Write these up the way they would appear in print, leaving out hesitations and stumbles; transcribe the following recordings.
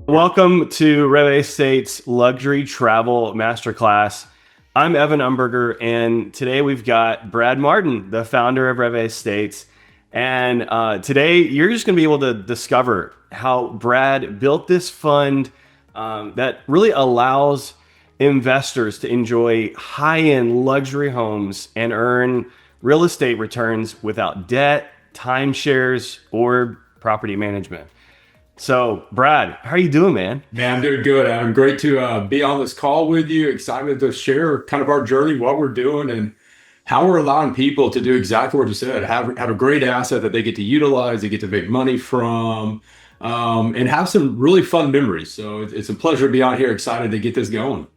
Welcome to Rêve Estates Luxury Travel Masterclass. I'm Evan Umberger, and today we've got Brad Martin, the founder of Rêve Estates. And today you're just going to be able to discover how Brad built this fund that really allows investors to enjoy high-end luxury homes and earn real estate returns without debt, timeshares, or property management. So, Brad, how are you doing, man? Man, I'm doing good. I'm great to be on this call with you. Excited to share kind of our journey, what we're doing, and how we're allowing people to do exactly what you said. Have a great asset that they get to utilize, they get to make money from, and have some really fun memories. So it's a pleasure to be out here. Excited to get this going.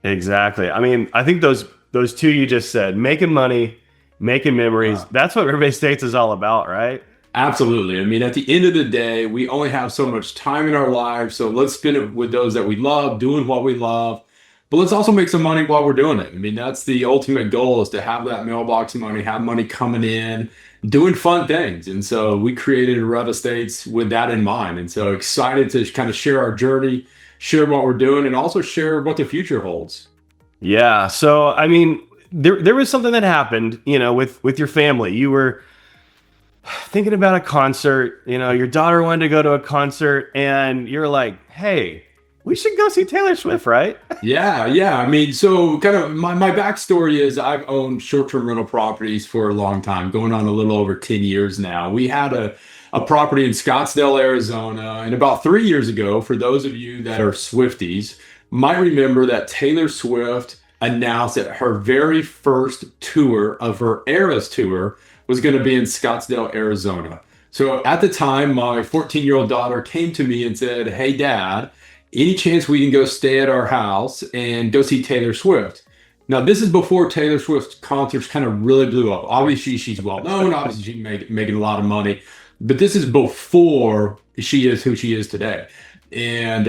Exactly. I mean, I think those two you just said, making money, making memories, that's what Rêve Estates is all about, right? Absolutely. I mean, at the end of the day, we only have so much time in our lives. So let's spend it with those that we love, doing what we love. But let's also make some money while we're doing it. I mean, that's the ultimate goal, is to have that mailbox money, have money coming in, doing fun things. And so we created Rêve Estates with that in mind. And so excited to kind of share our journey, share what we're doing, and also share what the future holds. Yeah. So, I mean, there was something that happened, with your family. You were thinking about a concert, your daughter wanted to go to a concert, and you're like, hey, we should go see Taylor Swift, right? Yeah. I mean, so kind of my backstory is I've owned short-term rental properties for a long time, going on a little over 10 years now. We had a property in Scottsdale, Arizona, and about 3 years ago, for those of you that are Swifties, might remember that Taylor Swift announced that her very first tour of her Eras tour was going to be in Scottsdale, Arizona. So at the time, my 14-year-old daughter came to me and said, hey, Dad, any chance we can go stay at our house and go see Taylor Swift? Now, this is before Taylor Swift's concerts kind of really blew up. Obviously, she's well known. Obviously, she's making a lot of money. But this is before she is who she is today. And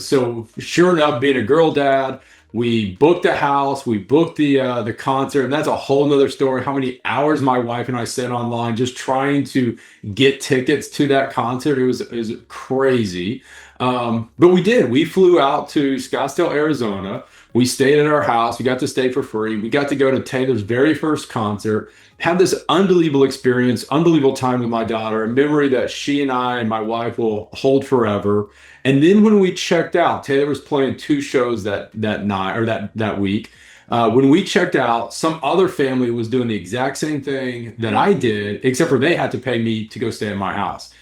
so sure enough, being a girl dad, we booked the house, we booked the concert, and that's a whole nother story. How many hours my wife and I spent online just trying to get tickets to that concert. It was crazy. But we did. We flew out to Scottsdale, Arizona. We stayed at our house. We got to stay for free. We got to go to Taylor's very first concert, have this unbelievable experience, unbelievable time with my daughter, a memory that she and I and my wife will hold forever. And then when we checked out, Taylor was playing two shows that night, or that week. When we checked out, some other family was doing the exact same thing that I did, except for they had to pay me to go stay in my house.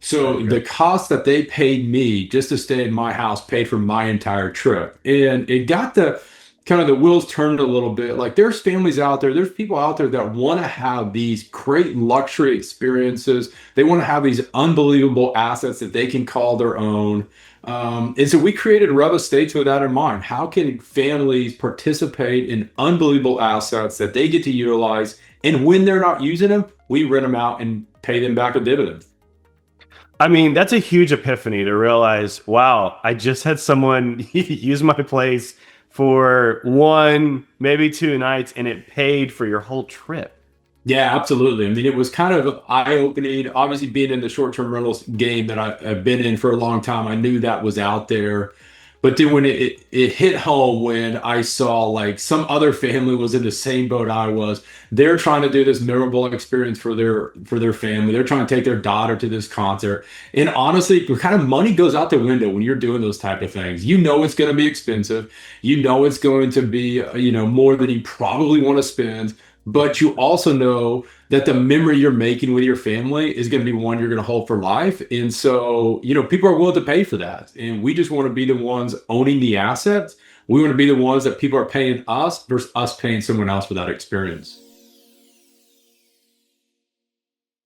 So the cost that they paid me just to stay in my house paid for my entire trip. And it got the kind of the wheels turned a little bit. Like, there's families out there, there's people out there that want to have these great luxury experiences. They want to have these unbelievable assets that they can call their own. And so we created Rêve Estates with that in mind. How can families participate in unbelievable assets that they get to utilize? And when they're not using them, we rent them out and pay them back a dividend. I mean, that's a huge epiphany to realize, wow, I just had someone use my place for one, maybe 2 nights, and it paid for your whole trip. Yeah, absolutely. I mean, it was kind of eye-opening. Obviously, being in the short-term rentals game that I've been in for a long time, I knew that was out there. But then when it hit home, when I saw like some other family was in the same boat I was, they're trying to do this memorable experience for their family. They're trying to take their daughter to this concert. And honestly, kind of money goes out the window when you're doing those type of things. You know it's going to be expensive. You know it's going to be, more than you probably want to spend. But you also know that the memory you're making with your family is going to be one you're going to hold for life. And so, people are willing to pay for that. And we just want to be the ones owning the assets. We want to be the ones that people are paying us versus us paying someone else for that experience.